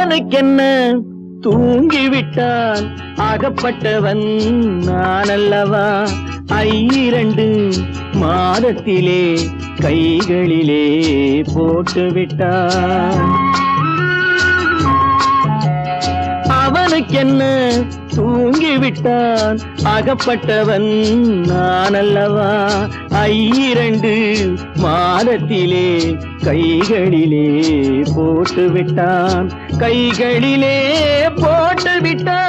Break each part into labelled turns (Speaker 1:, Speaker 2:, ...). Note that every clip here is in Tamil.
Speaker 1: அவனுக்கென்ன தூங்கிவிட்டான் அகப்பட்டவன் நான் அல்லவா 2 மாதத்திலே கைகளிலே போட்டுவிட்டான் அவனுக்கென்ன தூங்கிவிட்டான் அகப்பட்டவன் நான் அல்லவா 2 மாதத்திலே கைகளிலே போட்டுவிட்டான் கைகளிலே போட்டுவிட்டான்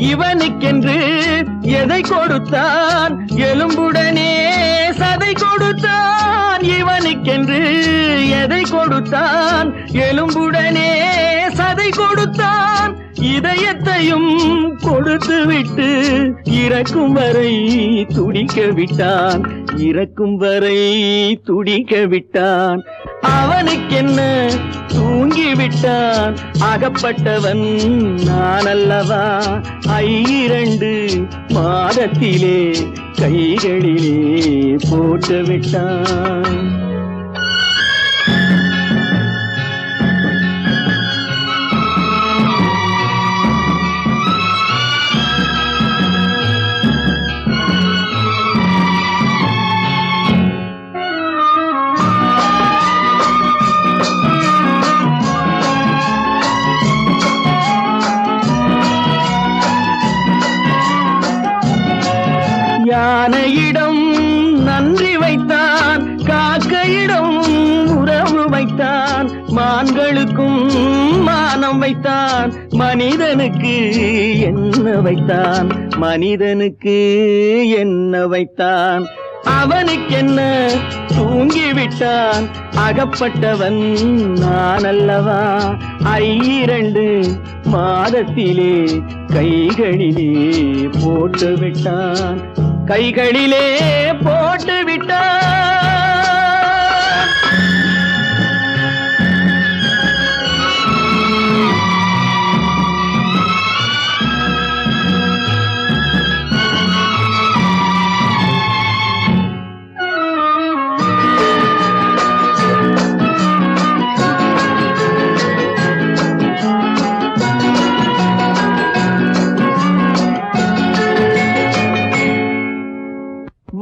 Speaker 1: இவனுக்கென்று எதை கொடுத்தான் எலும்புடனே சதை கொடுத்தான் இவனுக்கென்று எதை கொடுத்தான் எலும்புடனே சதை கொடுத்தான் இதயத்தையும் கொடுத்து விட்டு இறக்கும் வரை துடிக்க விட்டான் இறக்கும் வரை துடிக்க விட்டான் அவனுக்கென்ன தூங்கிவிட்டான் அகப்பட்டவன் நான் அல்லவா 2 மாதத்திலே கைகளிலே போட்டுவிட்டான் யானையிடம் நன்றி வைத்தான் காக்கையிடம் உறவு வைத்தான் மான்களுக்கும் மானம் வைத்தான் மனிதனுக்கு என்ன வைத்தான் மனிதனுக்கு என்ன வைத்தான் அவனுக்கென்ன தூங்கிவிட்டான் அகப்பட்டவன் நான் அல்லவா 2 மாதத்திலே கைகளிலே போட்டுவிட்டான் கைகளிலே போட்டுவிட்டான்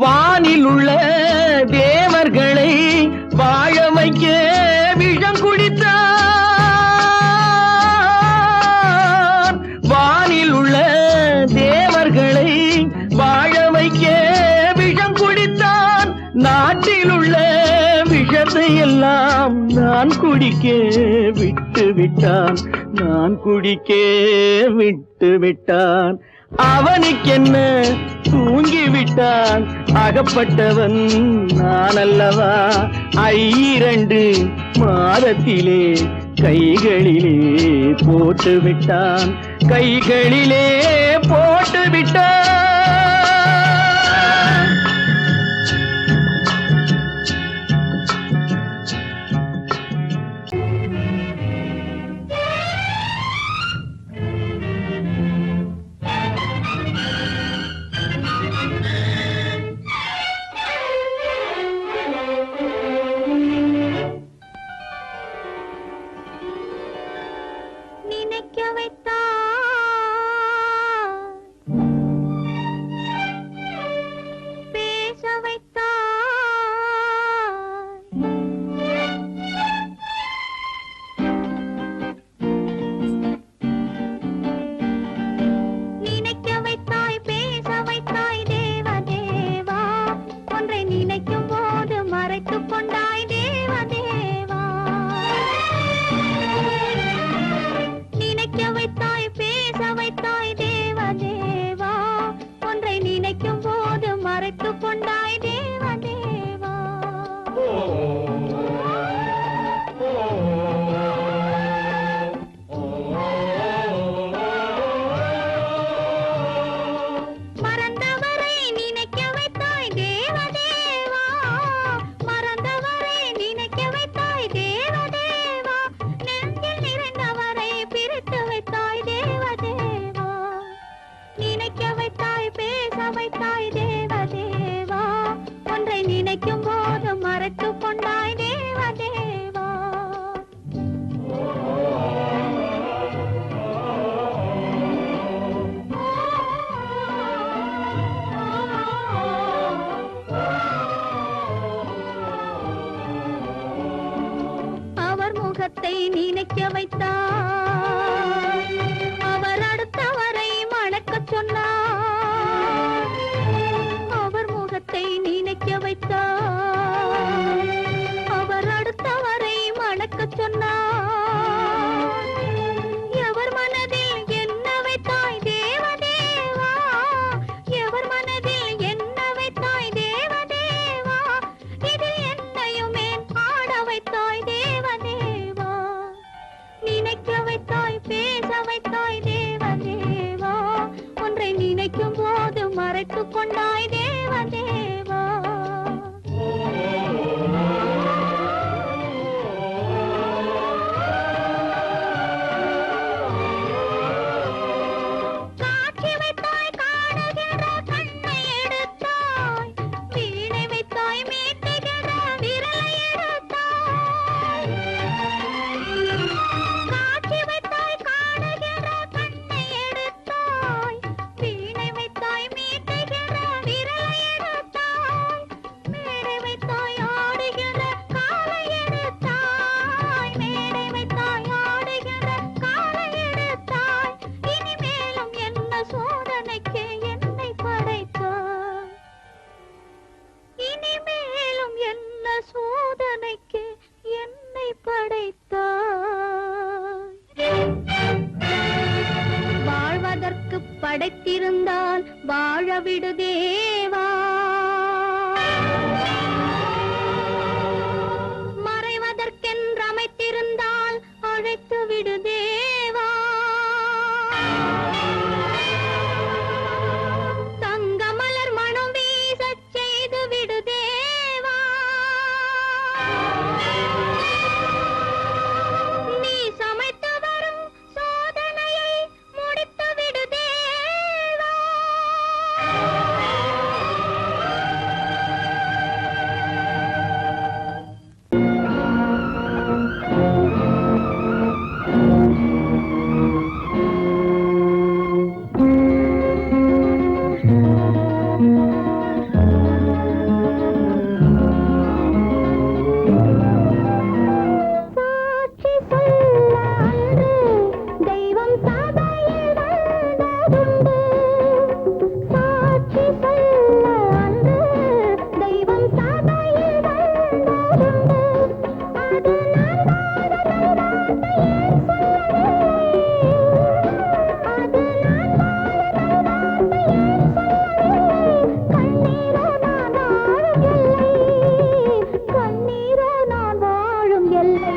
Speaker 1: வானில் உள்ள தேவர்களை வாழ வைக்க விஷம் குடித்தான் வானில் உள்ள தேவர்களை வாழ வைக்க விஷம் குடித்தான் நாட்டில் உள்ள விஷத்தை எல்லாம் நான் குடிக்க விட்டு விட்டான் நான் குடிக்க விட்டு விட்டான் அவனுக்கென்ன தூங்கிவிட்டான் அகப்பட்டவன் நான் அல்லவா 2 மாதத்திலே கைகளிலே போட்டுவிட்டான் கைகளிலே போட்டுவிட்டான்
Speaker 2: முகத்தை நினைக்க வைத்தார். அவர் அடுத்தவரை மணக்கச் சொன்னார். அவர் முகத்தை நினைக்க வைத்தார். அவர் அடுத்தவரை மணக்கச் சொன்னார். எவர் மனதில் என்ன வைத்தாய் தேவதேவா, எவர் மனதில் என்ன வைத்தாய் தேவதேவா, இதில் என்னையுமே ஆட வைத்தாய் தேவதேவா, நினைக்க வைத்தாய் பேச வைத்தாய் தேவதேவா, ஒன்றை நினைக்கும் போது மறைத்துக் கொண்டாய் தேவதேவா. காட்சி வைத்தாய் காணுகிற கண்ணை எடுத்தாய், வீணை வைத்தாய் மீட்டுகிற விரலை எடுத்தாய். காட்சி வைத்தாய் காணுகிற கண்ணை எடுத்தாய், வீணை வைத்தாய் மீட்டுகிற விரலை எடுத்தாய். மேடை வைத்தாய் ஆடுகிற காலை எடுத்தாய், மேடை வைத்தாய் ஆடுகிற காலை எடுத்தாய். இனிமேலும் என்ன சோதனைக்கு என்னை படைத்தாய், இனிமேலும் என்ன சோதனைக்கு என்னை படைத்தாய். வாழ்வதற்கு படைத்திருந்தால் வாழ விடு தேவா, மறைவதற்கென்று அமைத்திருந்தால் அழைத்து விடு தேவா. தங்கமலர் மனம் வீசச் செய்து விடு தேவா. நீ சமைத்து வரும் சோதனையை முடித்து விடு தேவா. சாட்சி சொல்ல அன்று தெய்வம் சபையில் வந்ததுண்டு. சாட்சி சொல்ல அன்று தெய்வம் சபையில் வந்ததுண்டு. அது நான் வார்த்தை ஏன் சொல்லவில்லை, அது நான் வார்த்தை ஏன் சொல்லவில்லை. கண்ணீரோ நான் வாழும் எல்லை, கண்ணீரோ நான் வாழும் எல்லை.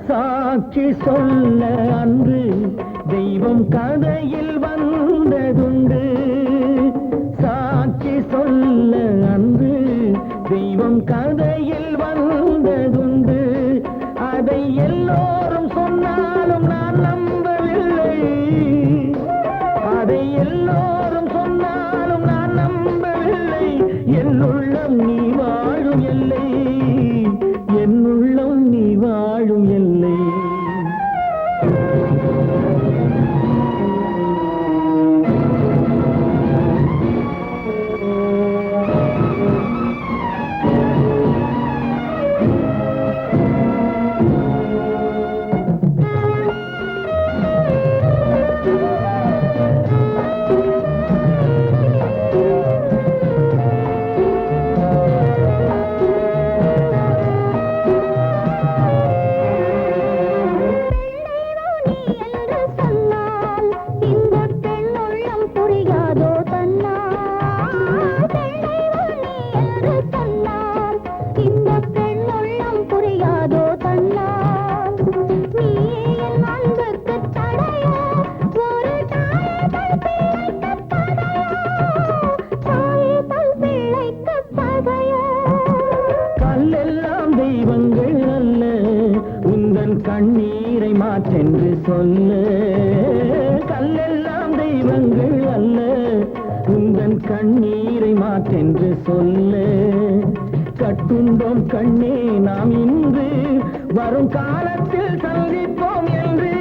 Speaker 1: சாட்சி சொல்ல அன்று தெய்வம் கதையில் வந்ததுண்டு. சாட்சி சொல்ல அன்று தெய்வம் கதையில் வந்ததுண்டு. அதை எல்லோரும் சொன்னாலும் நான் நம்பவில்லை, அதை எல்லோரும் சொன்னாலும் நான் நம்பவில்லை. என் உள்ளம் நீ வாழும் எல்லை, என் உள்ளம் நீ வாழும் எல்லை. கண்ணீரை மாற்றென்று சொல்ல, கல்லெல்லாம் தெய்வங்கள் அல்ல, உந்தன் கண்ணீரை மாற்றென்று சொல்ல. கட்டுண்டோம் கண்ணே நாம் இன்று, வரும் காலத்தில் சந்திப்போம் என்று,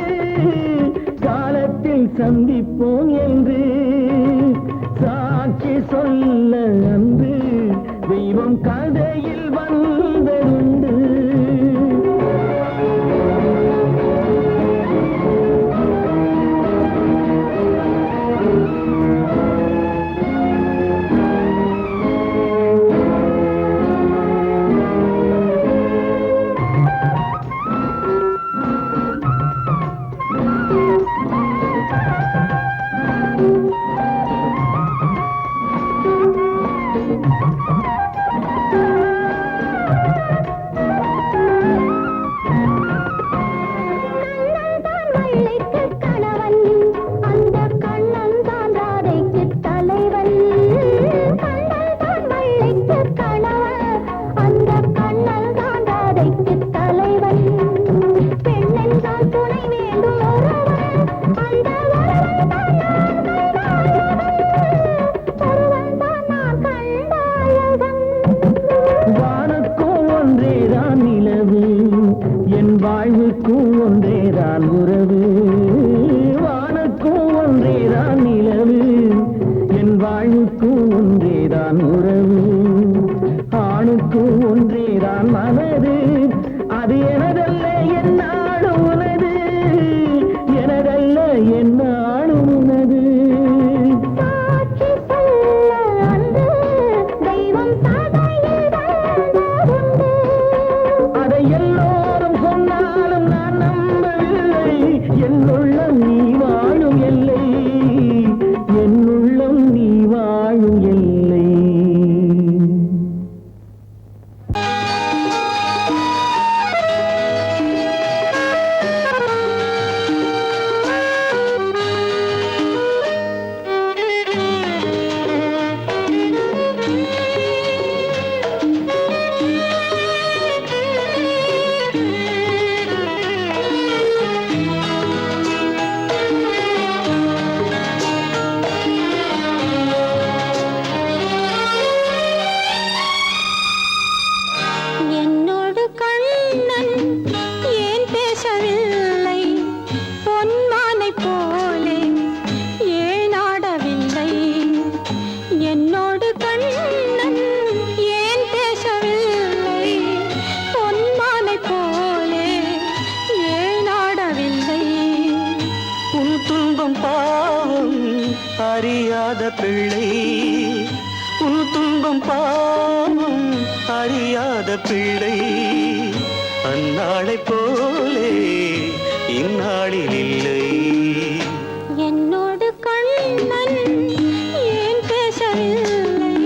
Speaker 1: காலத்தில் சந்திப்போம் என்று சாட்சி சொல்ல அன்று தெய்வம் கதையில் வந்ததுண்டு.
Speaker 3: அறியாத பிள்ளை உன் துன்பம் பாவம் அறியாத பிள்ளை அந்நாளை போலே இந்நாளில் இல்லை.
Speaker 2: என்னோடு கண்ணன் ஏன் பேசவில்லை,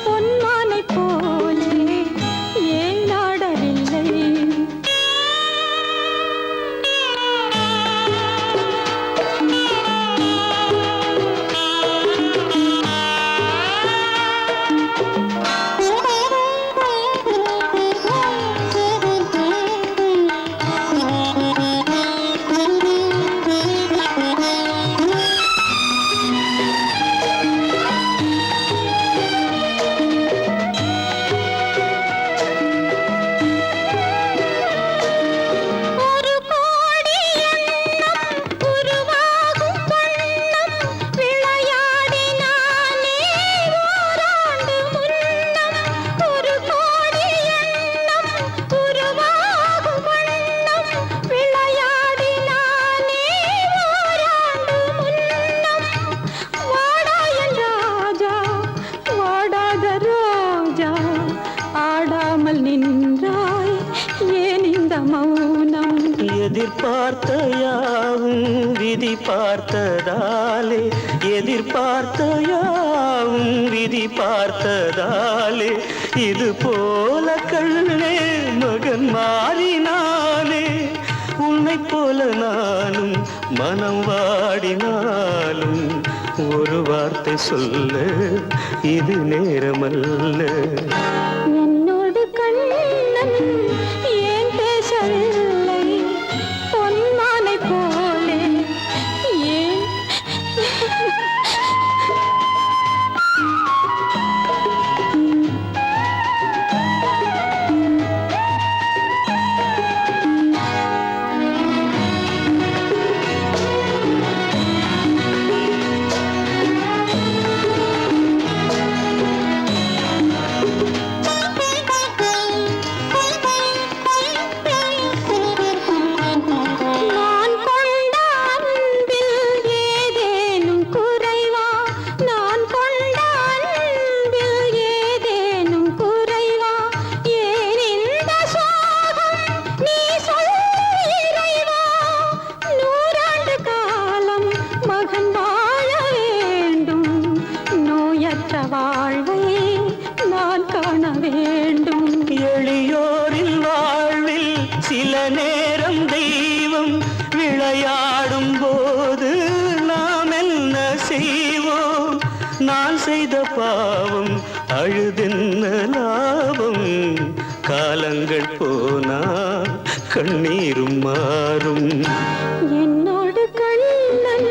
Speaker 2: பொன்மானை போலே ஏன் நாடவில்லை.
Speaker 3: எதிர்பார்த்த யாவும் விதி பார்த்ததாலே எதிர்பார்த்த யாவும் விதி பார்த்ததாலே இது போல கண்ணே மகன் மாறினானே. உன்னை போல நானும் மனம் வாடினாலும் ஒரு வார்த்தை சொல்ல இது நேரமல்ல.
Speaker 2: என்னோடு கண்ணன் ஏன் பேசவில்லை, பொன்மானை போலே ஏன். வாழ்வை நான் காண வேண்டும்.
Speaker 3: எளியோரின் வாழ்வில் சில நேரம் தெய்வம் விளையாடும் போது நாம் என்ன செய்வோம்? நான் செய்த பாவம் அழுதென்ன லாபம்? காலங்கள் போனா கண்ணீரும் மாறும்.
Speaker 2: என்னோடு கண்ணன்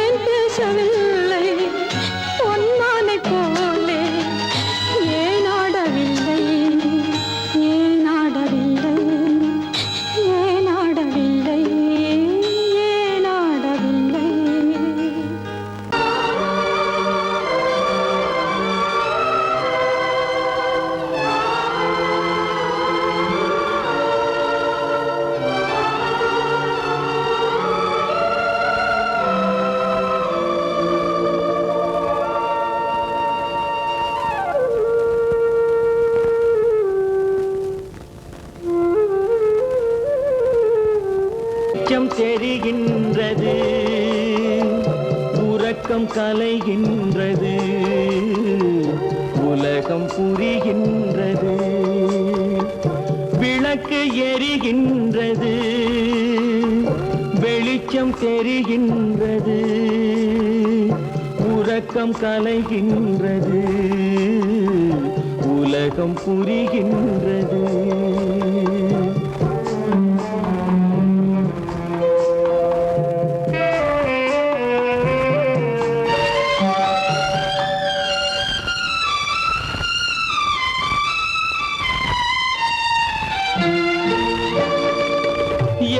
Speaker 2: ஏன் பேசவில்லை, பொன்மானை போலே ஏன் ஆடவில்லை, ஏன் ஆடவில்லை, ஏன் ஆடவில்லை, ஏன் ஆடவில்லை.
Speaker 1: வெளிச்சம் தெரிகின்றது, உறக்கம் கலைகின்றது, உலகம் புரிகின்றது, விளக்கு எரிகின்றது, வெளிச்சம் தெரிகின்றது, உறக்கம் கலைகின்றது, உலகம் புரிகின்றது.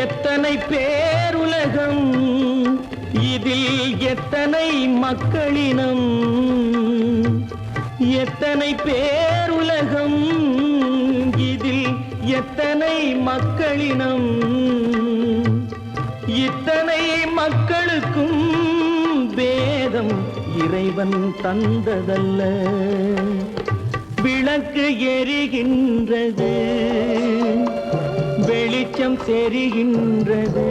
Speaker 1: எத்தனை பேருலகம், இதில் எத்தனை மக்களினம், எத்தனை பேருலகம், இதில் எத்தனை மக்களினம், இத்தனை மக்களுக்கும் வேறு நேரம் இறைவன் தந்ததல்ல. விளக்கு எரிகின்றது, வெளிச்சம் தெரிகின்றது,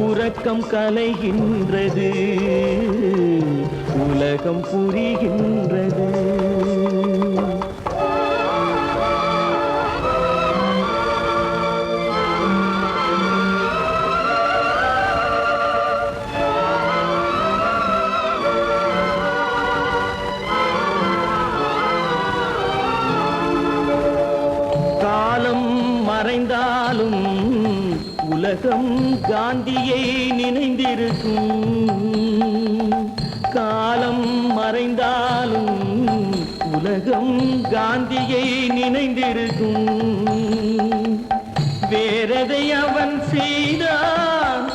Speaker 1: உறக்கம் கலைகின்றது, உலகம் புரிகின்றது. காலம் மறைந்தாலும் உலகம் காந்தியை நினைந்திருக்கும். காலம் மறைந்தாலும் உலகம் காந்தியை நினைந்திருக்கும். வேறதை அவன் செய்தான்,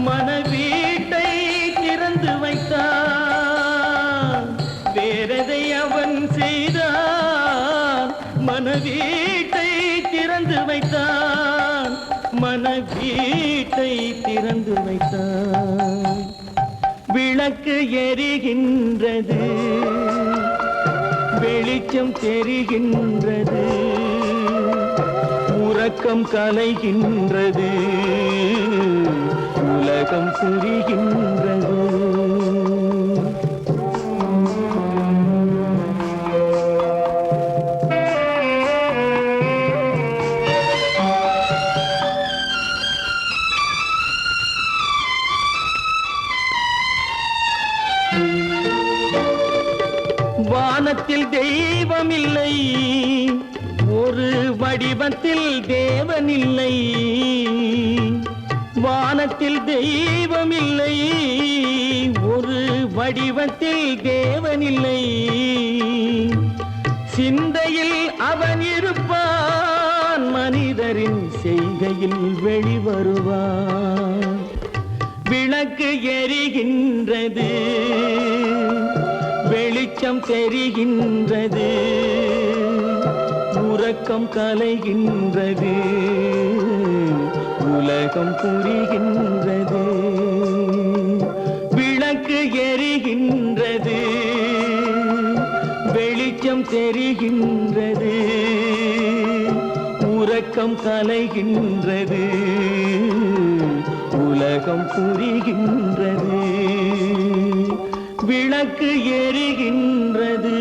Speaker 1: மனவீட்டை திறந்து வைத்தான். வேறதை அவன் செய்தான், மனவீட்டை திறந்து வைத்தான். மனவீட்டை திறந்து வைத்தான். விளக்கு எரிகின்றது, வெளிச்சம் தெரிகின்றது, உறக்கம் கலைகின்றது, உலகம் புரிகின்றது. வானத்தில் தெய்வம் இல்லை, ஒரு வடிவத்தில் தேவன் இல்லை. வானத்தில் தெய்வம் இல்லை, ஒரு வடிவத்தில் தேவன் இல்லை. சிந்தையில் அவன் இருப்பான், மனிதரின் செய்கையில் வெளிவருவான். விளக்கு எரிகின்றது, வெளிச்சம் தெரிகின்றது, உறக்கம் கலைகின்றது, உலகம் புரிகின்றது. விளக்கு எரிகின்றது, வெளிச்சம் தெரிகின்றது, உறக்கம் கலைகின்றது, உலகம் புரிகின்றது. விளக்கு எரிகின்றது.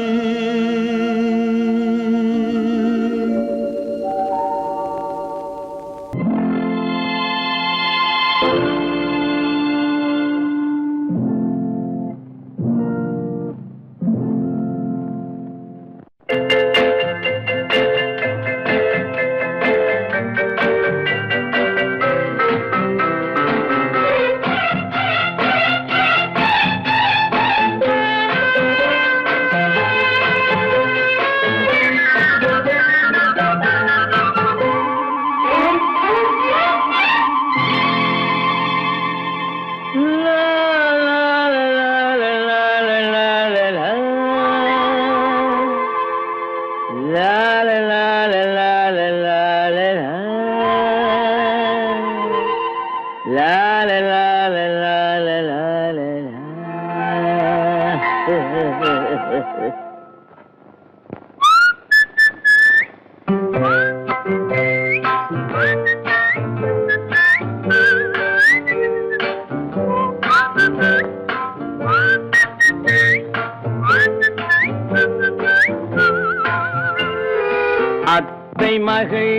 Speaker 1: அத்தை மகள்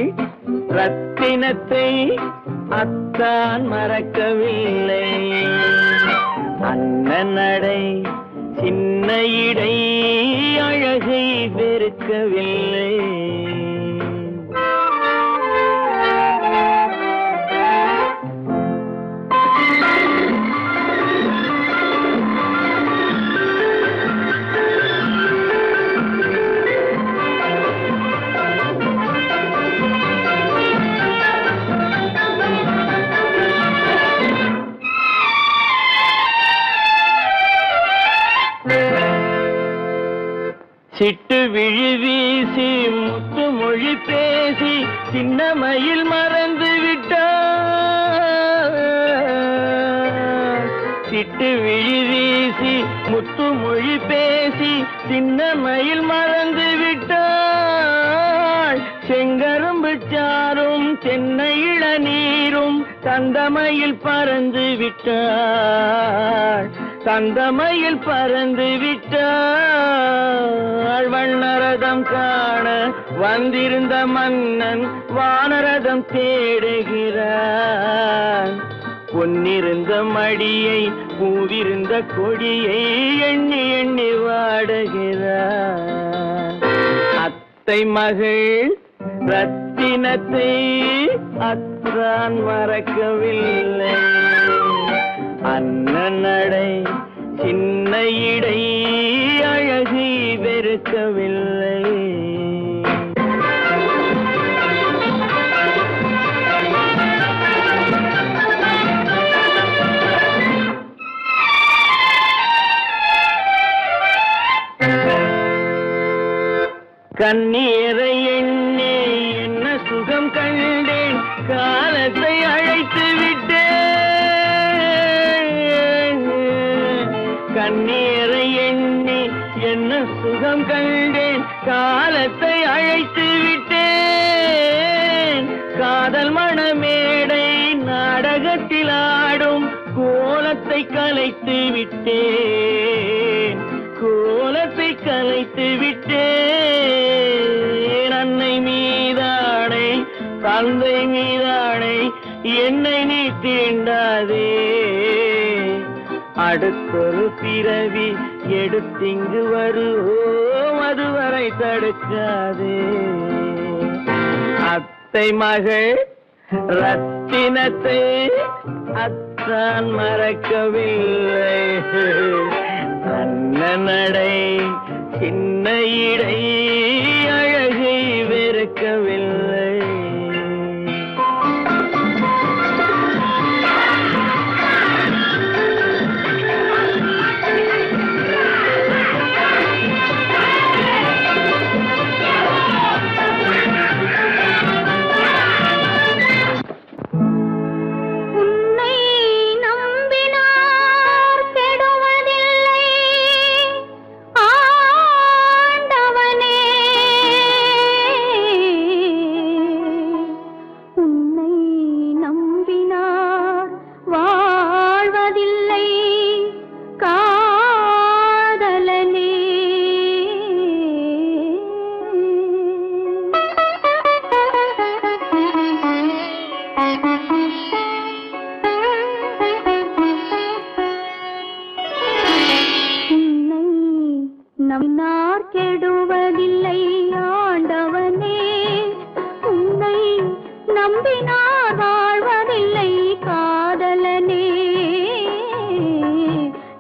Speaker 1: ரத்தினத்தை அத்தான் மறக்கவில்லை. அண்ணன் நடை சின்ன இடை அழகை வெறுக்கவில்லை. சிட்டு விழி வீசி முத்து மொழி பேசி சின்னமையில் மறந்து விட்டார். விட்டு விழி வீசி முத்து மொழி பேசி சின்ன மயில் மறந்து விட்டாள். செங்கரும்பு சாரும் சென்னை இளநீரும் தந்தமயில் பறந்து விட்டாள். தந்தமயில் பறந்து விட்டாள். வண்ணரதம் காண வந்திருந்த மன்னன் வானரதம் தேடுகிறான். பொன்னிருந்த மடியை பூவிருந்த கொடியை எண்ணி எண்ணி வாடுகிறான். அத்தை மகள் ரத்தினத்தை அத்தான் மறக்கவில்லை. அண்ணன் நடை சின்ன இடை அழகை வெறுக்கவில்லை. கண்ணீரை எண்ணி என்ன சுகம் கண்டேன். காலத்தை அழைத்து விட்டேன். கண்ணீரை எண்ணி என்ன சுகம் கண்டேன். காலத்தை அழைத்து விட்டேன். காதல் மணமேடை நாடகத்தில் ஆடும் கோலத்தை கலைத்து விட்டேன். கோலத்தை கலைத்து விட்டேன். அன்னை மீதானை தந்தை மீதானை என்னை நீ தீண்டாதே. அடுத்தொரு பிறவி எடுத்திங்கு வருவோம், அதுவரை தடுக்காதே. அத்தை மகள் ரத்தினத்தை அத்தான் மறக்கவில்லை. அண்ணன் நடை சின்ன இடை அழகை வெறுக்கவில்லை.
Speaker 2: நம்பினார் கெடுவதில்லை ஆண்டவனே. உன்னை நம்பினார் வாழ்வதில்லை காதலனே.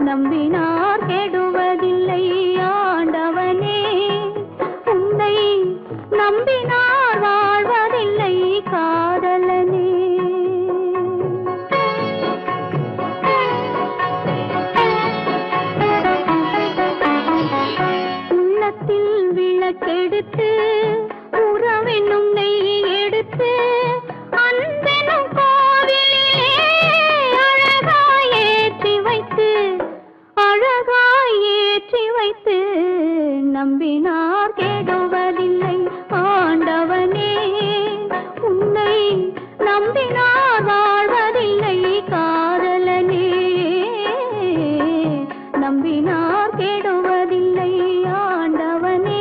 Speaker 2: நம்பினார் கெடுவதில்லை ஆண்டவனே. உன்னை நம்பினார் வாழ்வதில்லை காதலனே. விளக்கெடுத்து உறவென்னும் நெய் எடுத்து அன்பெனும் கோவிலிலே அழகாய் ஏற்றி வைத்து அழகாய் ஏற்றி வைத்து நம்பினார் கெடுவதில்லை ஆண்டவனே. உன்னை நம்பினார் வாழ்வதில்லை காதலனே. நம்பினார் கெடுவதில்லை ஆண்டவனே.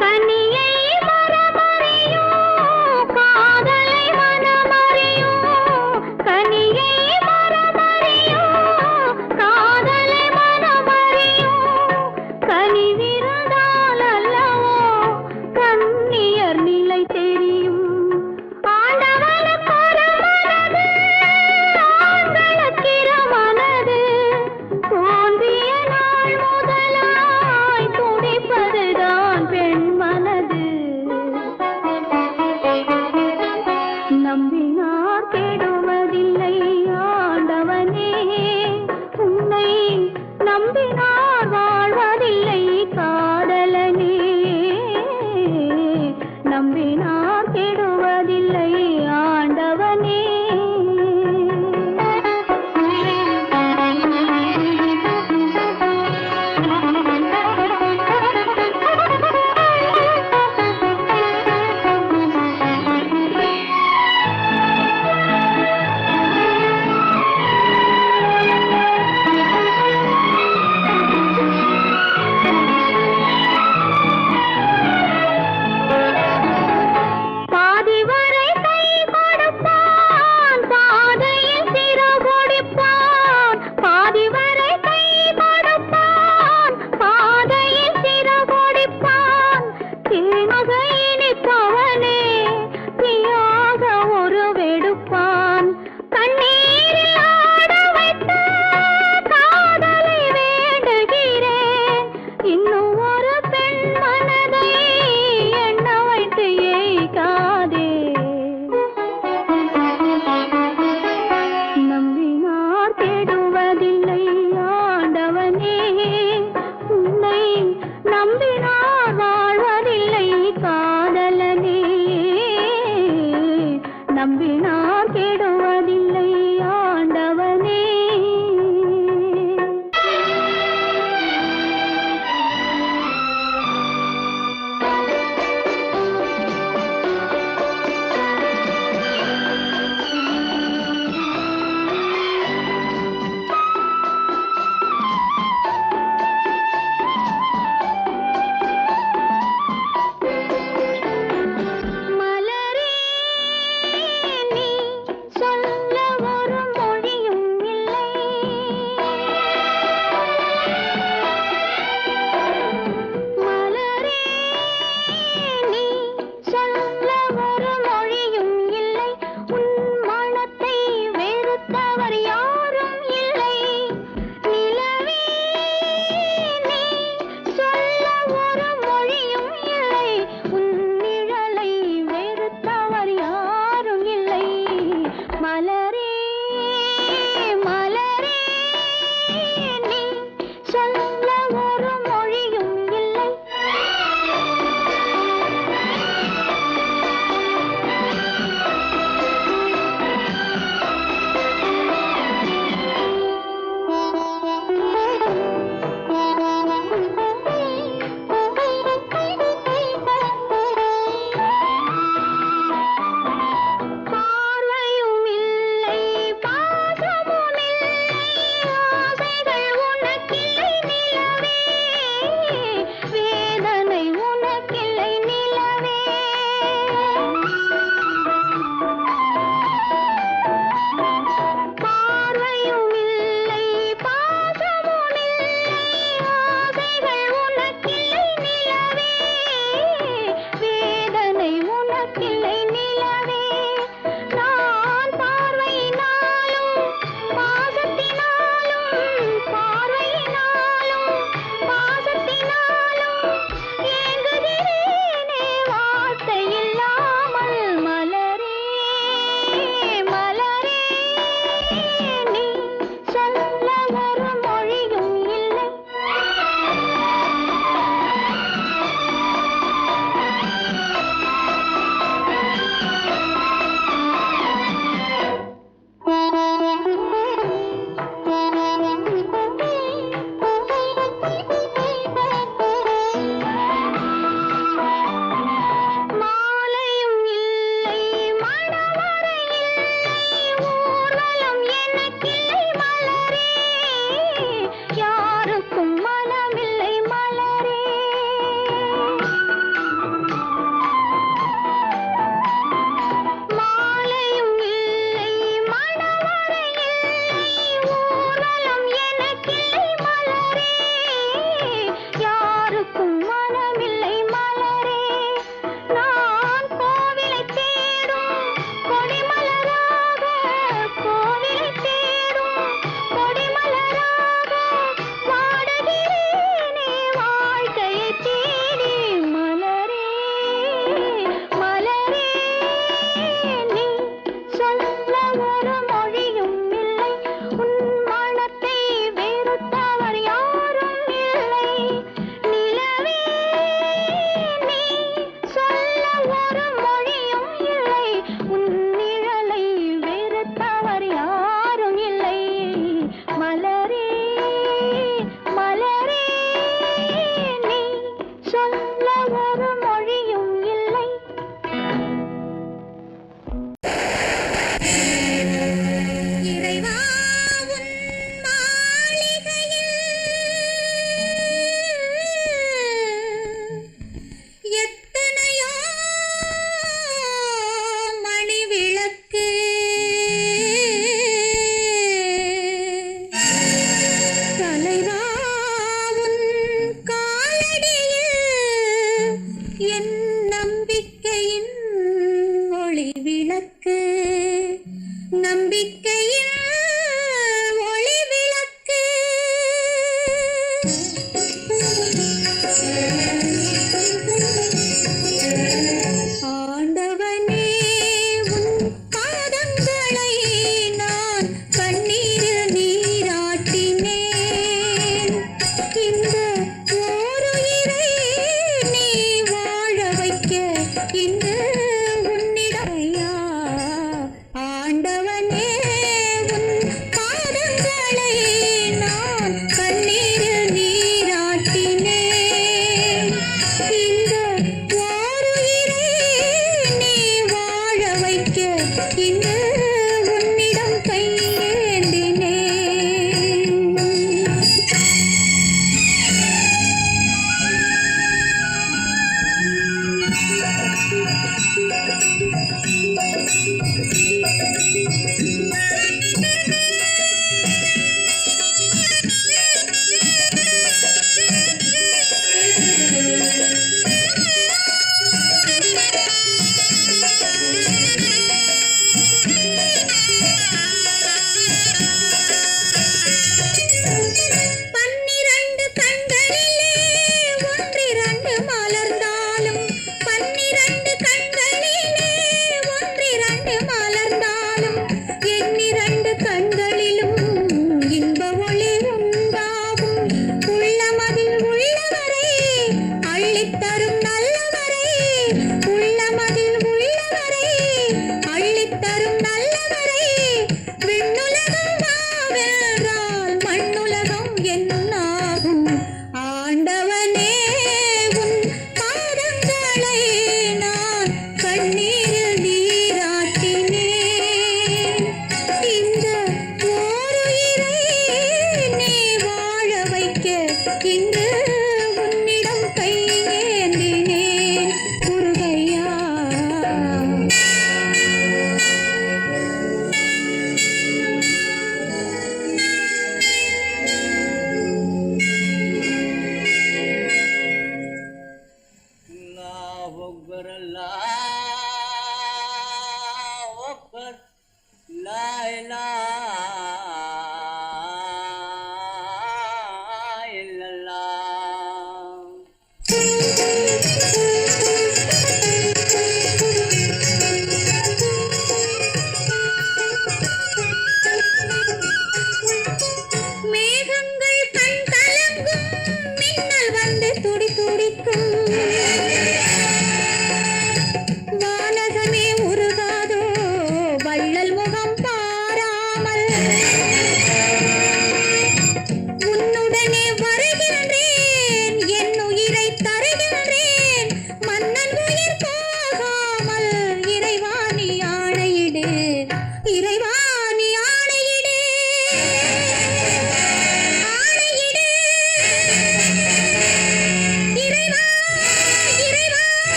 Speaker 2: கனியை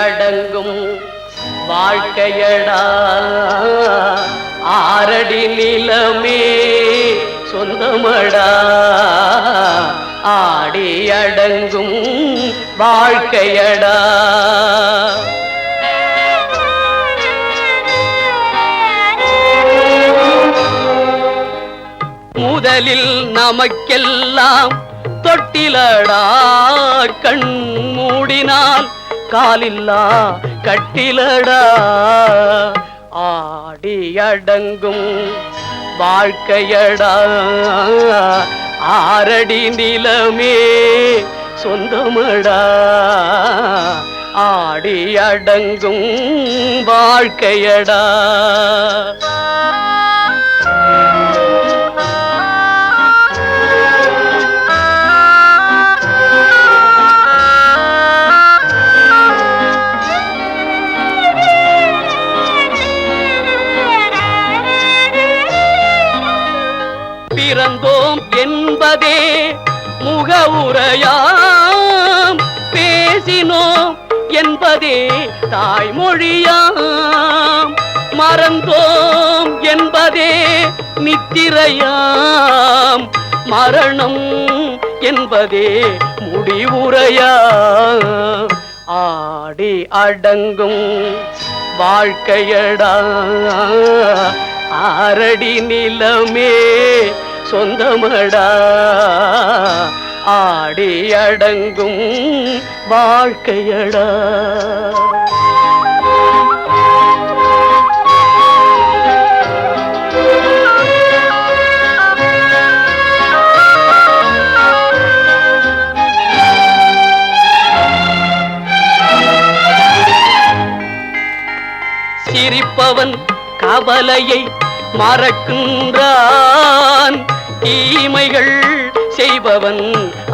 Speaker 3: அடங்கும் வாழ்க்கையடா ஆரடி நிலமே சொந்தமடா ஆடி அடங்கும் வாழ்க்கையடா முதலில் நமக்கெல்லாம் தொட்டிலடா கண் மூடினால் காலில்லா கட்டிலடா ஆடி அடங்கும் வாழ்க்கையடா ஆரடி நிலமே சொந்தமடா ஆடி அடங்கும் வாழ்க்கையடா பிறந்தோம் என்பதே முகவுரையாம் பேசினோம் என்பதே தாய்மொழியாம் மறந்தோம் என்பதே நித்திரையாம் மரணம் என்பதே முடிவுரையாம் ஆடி அடங்கும் வாழ்க்கையடா ஆரடி நிலமே சொந்தமடா ஆடி அடங்கும் வாழ்க்கையடா சிரிப்பவன் கவலையை மறக்கின்றான் தீமைகள் செய்பவன்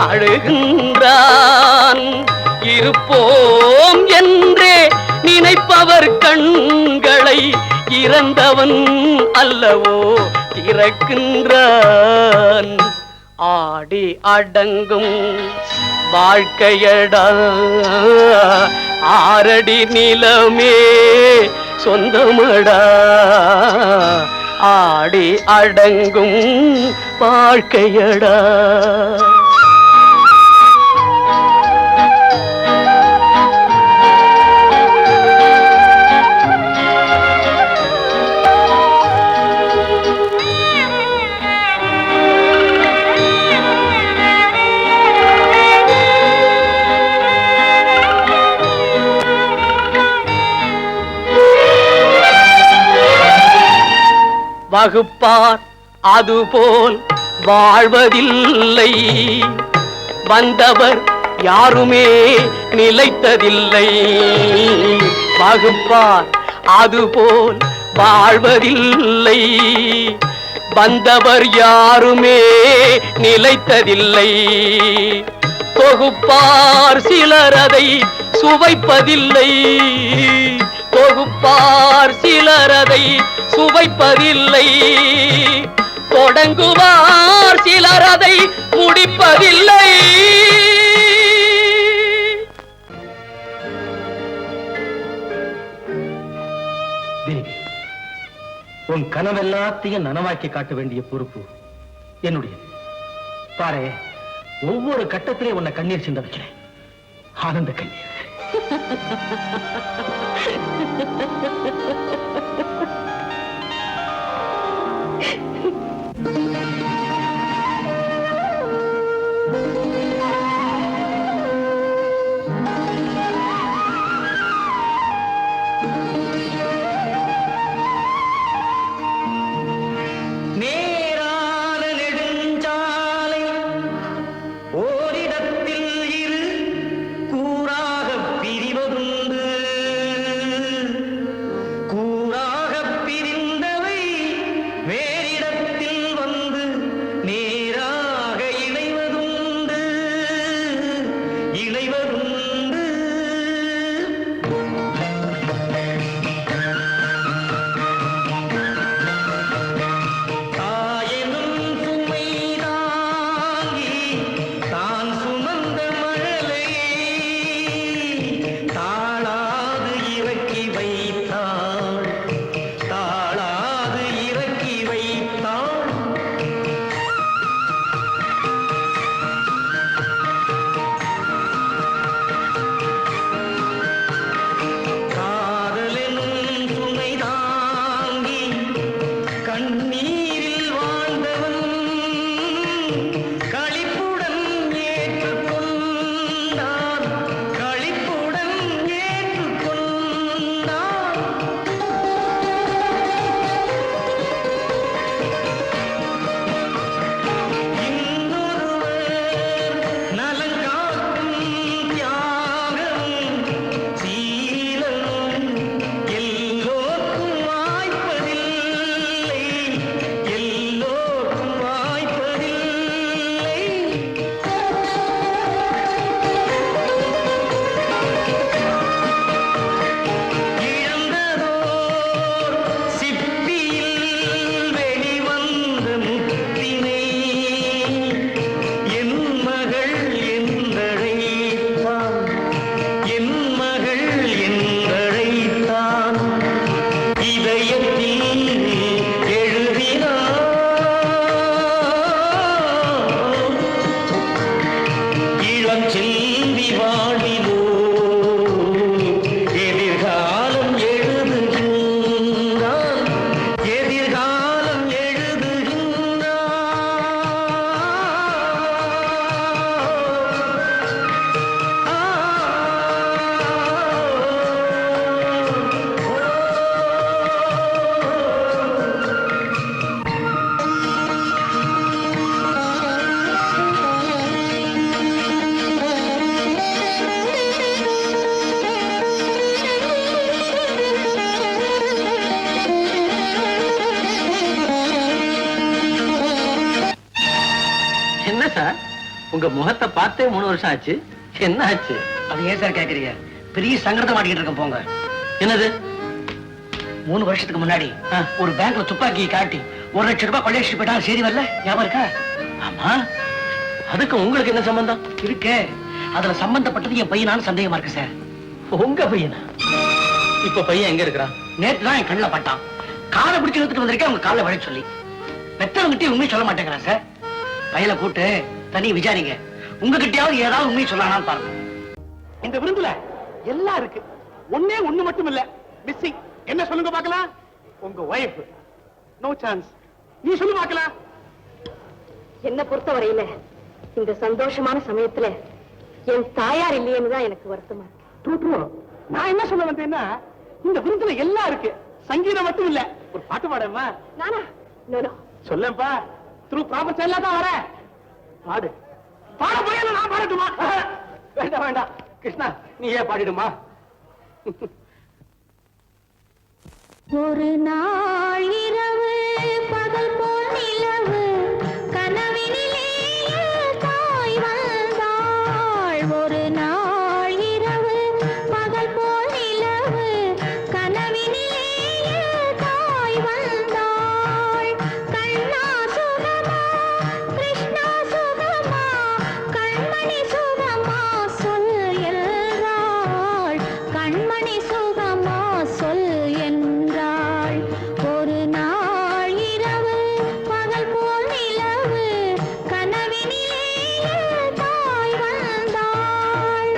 Speaker 3: அழுகின்றான் இருப்போம் என்றே நினைப்பவர் கண்களை இறந்தவன் அல்லவோ திறக்கின்றான் ஆடி அடங்கும் வாழ்க்கையடா. ஆரடி நிலமே சொந்தமடா, ஆடி அடங்கும் வாழ்க்கையடா. வகுப்பார் அதுபோல் வாழ்வதில்லை, வந்தவர் யாருமே நிலைத்ததில்லை. வகுப்பார் அதுபோல் வாழ்வதில்லை, வந்தவர் யாருமே நிலைத்ததில்லை. தொகுப்பார் சிலர் அதை சுவைப்பதில்லை, தொகுப்பார் சிலர் அதை சுவைப்பதில்லை. தொடங்குவார் சிலர் அதை முடிப்பதில்லை.
Speaker 1: தேவி, உன் கனவெல்லாத்தையும் நனவாக்கி காட்ட வேண்டிய பொறுப்பு என்னுடைய. பாரு, ஒவ்வொரு கட்டத்திலே உன்னை கண்ணீர் சிந்த வைக்கிறேன். ஆனந்த கண்ணீர்.
Speaker 3: சார், உங்க முகத்தை பார்த்தே 3 வருஷம் ஆச்சு. என்ன ஆச்சு?
Speaker 1: அது ஏன் சார் கேக்குறீங்க? பெரிய சங்கடத்தை மாட்டிக்கிட்டு இருக்கேன். போங்க.
Speaker 3: என்னது?
Speaker 1: 3 வருஷத்துக்கு முன்னாடி ஒரு பேங்க்ல துப்பாக்கி காட்டி 1 லட்சம் ரூபாய் கொள்ளையடிச்சு போயிட்டா. செய்தி வரல? ஞாபகம் இருக்கா?
Speaker 3: ஆமா. அதுக்கு உங்களுக்கு என்ன சம்பந்தம்
Speaker 1: இருக்கு?
Speaker 4: அதுல சம்பந்தப்பட்டது என் பையனான்னு சந்தேகமா இருக்கு சார்.
Speaker 3: உங்க பையனா? இப்ப பையன் எங்க இருக்கிறான்?
Speaker 4: நேற்று தான் என் கண்ணில் பட்டான். காலை பிடிச்சு இழுத்துட்டு வந்திருக்கேன் அவங்க காலை வழி சொல்லி. பெற்றவங்கிட்டே உண்மையை சொல்ல மாட்டேங்கிறான் சார். பையனை கூட்டு தனி விசாரிங்க. உங்ககிட்டயாவது ஏதாவது உண்மையை சொல்லலாம்னு பாருங்க.
Speaker 5: இந்த விருந்துல எல்லாம் இருக்கு. ஒண்ணு மட்டும் இல்ல மிஸ்ஸிங். என்ன சொல்லுங்க பார்க்கலாம்? உங்க ஒய்ஃப். No chance. நீ சொல்லு பார்க்கலாம்.
Speaker 6: என்ன பொறுத்தவரையில இந்த சந்தோஷமான சமயத்துல என் தாயார் இல்லையேன்னு தான் எனக்கு வருத்தமா இருக்கு.
Speaker 5: நான் என்ன சொல்ல வந்தேன்னா, இந்த விருந்துல எல்லாம் இருக்கு, சங்கீதம் மட்டும் இல்ல. ஒரு பாட்டு பாடமா?
Speaker 6: நானா? No no.
Speaker 5: சொல்லப்பா. த்ரூ ப்ராப்பர் ஸ்டைல்ல தான் வர. பாடு. பாட போயல நான் பாடட்டுமா? வேண்டாம் வேண்டாம் கிருஷ்ணா, நீ ஏன் பாடிடுமா?
Speaker 2: ஒரு நாள் இரவு பகல் போல் நிலவு கனவினிலே தாய் வந்தாள். ஒரு நாள் இரவு பகல் போல் நிலவு கனவினிலே தாய் வந்தாள். கண்ணா சுகமா கிருஷ்ணா சுகமா கண்மணி சுகமா சொல் என்றாள். கண்மணி சுகமா சொல் என்றாள். ஒரு நாள் இரவு பகல் போல் நிலவு கனவினிலே தாய் வந்தாள்.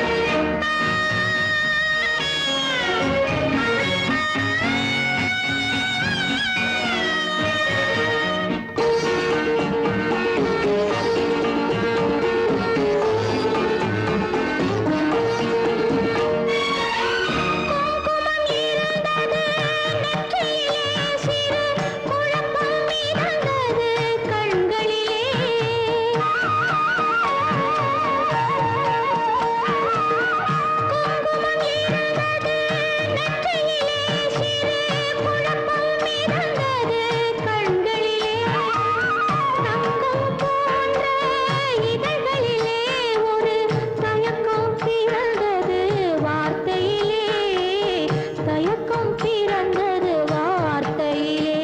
Speaker 2: தயக்கம் பிறந்தது வார்த்தையிலே.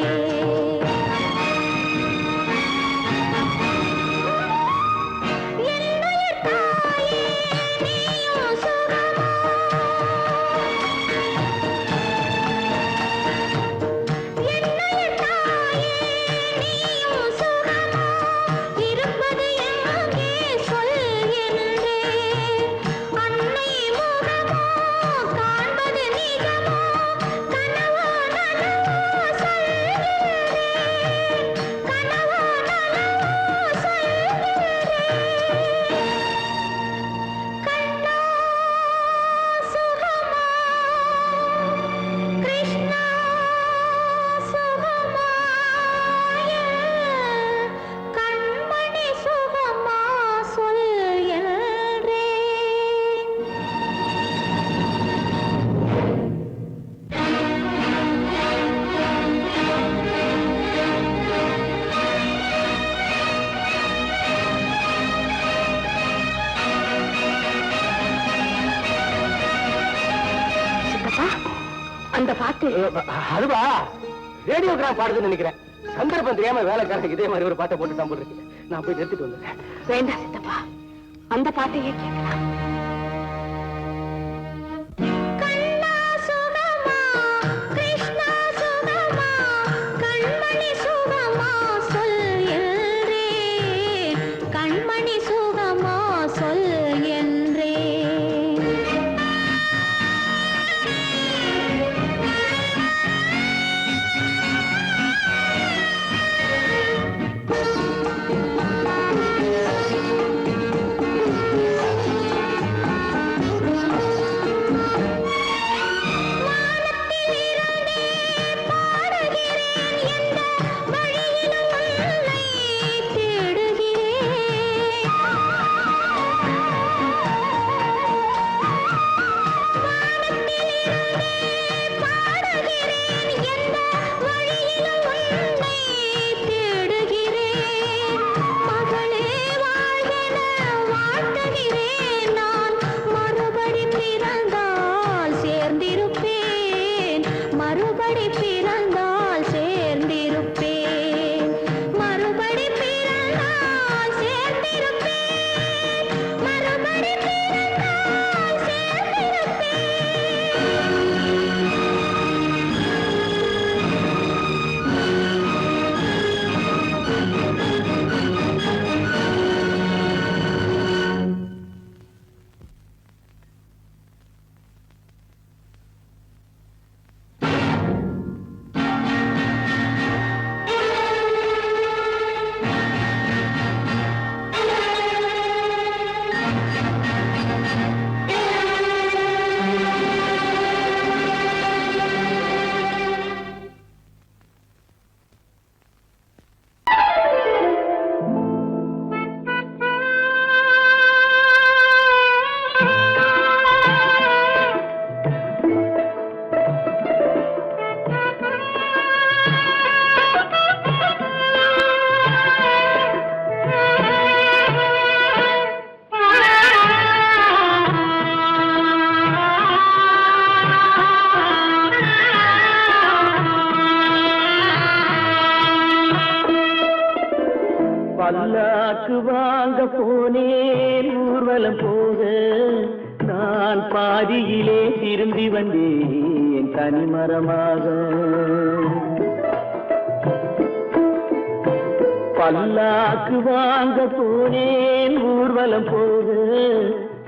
Speaker 2: என்னுயிர் தாயே நீயும் சுகமா? என்னுயிர் தாயே நீயும் சுகமா? இருப்பது எங்கே சொல் என்றேன். அன்னை முகமோ காண்பது நிஜமோ கனவோ நனவோ சொல்கிறேன். கனவோ நனவோ சொல்கிறேன். கண்ணா சுகமா கிருஷ்ணா சுகமா கண்மணி சுகமா சொல் என்றேன்.
Speaker 6: சித்தப்பா, அந்த பாட்டு
Speaker 5: அதுவா ரேடியோகிராம் பாடுதுன்னு நினைக்கிறேன். சந்தர்ப்பம் தெரியாம வேலைக்காரங்க இதே மாதிரி ஒரு பாட்டை போட்டு தான் போட்டுருக்கு. நான் போய் நிறுத்திட்டு வந்துடுறேன்.
Speaker 6: வேண்டாம் சித்தப்பா, அந்த பாட்டையே கேட்கலாம்.
Speaker 2: கண்ணா சுகமா கிருஷ்ணா சுகமா கண்மணி சுகமா சொல் என்றேன். கண்மணி சுகமா சொல் என்றேன்.
Speaker 1: பல்லாக்கு வாங்க போனேன் ஊர்வலம் போக நான் பாதியிலே திரும்பி வந்தேன் தனிமரமாக பல்லாக்கு வாங்க போனேன் ஊர்வலம் போக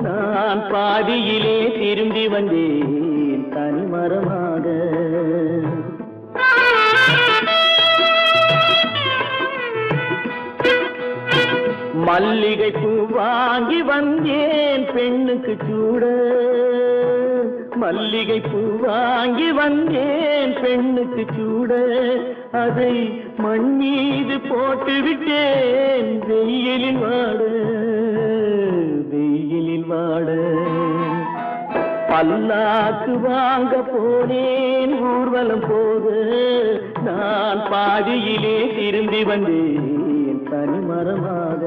Speaker 1: நான் பாதியிலே திரும்பி வந்தேன் தனிமரமாக மல்லிகை பூ வாங்கி வந்தேன் பெண்ணுக்கு சூட மல்லிகை பூ வாங்கி வந்தேன் பெண்ணுக்கு சூட அதை மண் மீது போட்டு விட்டேன் வெயிலில் வாட பல்லாக்கு வாங்க போனேன் ஊர்வலம் போக நான் பாதியிலே திரும்பி வந்தேன் தனிமரமாக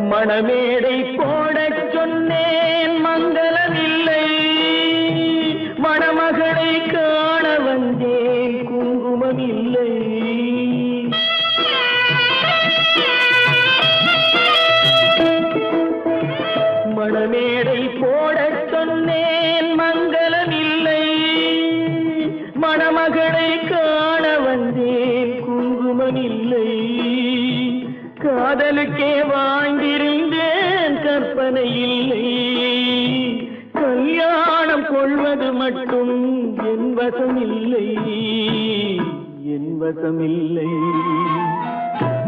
Speaker 1: மணமேடை போடச் சொன்னேன் மங்களமில்லை மணமகளை காண வந்தேன் குங்குமமில்லை மணமேடை போடச் சொன்னேன் மங்களமில்லை மணமகளை காண வந்தேன் குங்குமமில்லை காதலுக்கே வாழ்ந்திருந்தேன் கற்பனை இல்லை கல்யாணம் கொள்வது மட்டும் என் வசமில்லை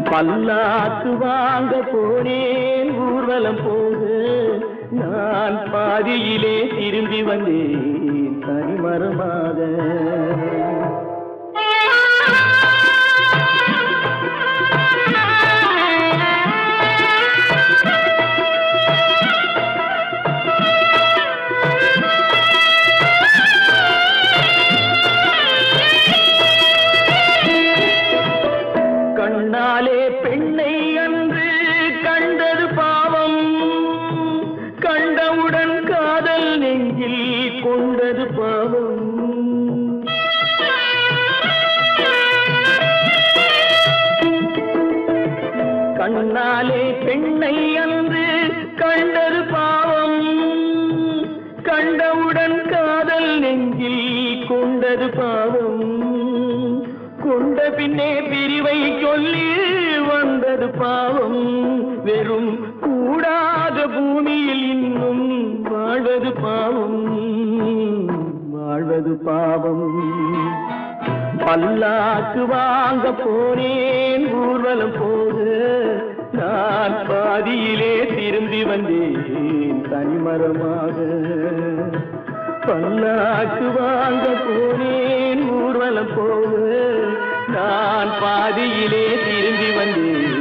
Speaker 1: பல்லாக்கு வாங்க போனேன் ஊர்வலம் போக நான் பாதியிலே திரும்பி வந்தேன் தனிமரமாக கண்ணாலே பெண்ணை அன்று கண்டது பாவம் கண்டவுடன் காதல் நெஞ்சில் கொண்டது பாவம் கண்ணாலே பெண்ணை அன்று கண்டது பாவம் கண்டவுடன் காதல் நெஞ்சில் கொண்டது பாவம் கொண்ட பின்னே பிரிவை சொல்லி வந்தது பாவம் வெறும் கூடாத பூமியில் இன்னும் வாழ்வது பாவம் பல்லாக்கு வாங்க போனேன் ஊர்வலம் போக நான் பாதியிலே திரும்பி வந்தேன் தனிமரமாக பல்லாக்கு வாங்க போனேன் ஊர்வலம் போக நான் பாதியிலே திரும்பி வந்தேன்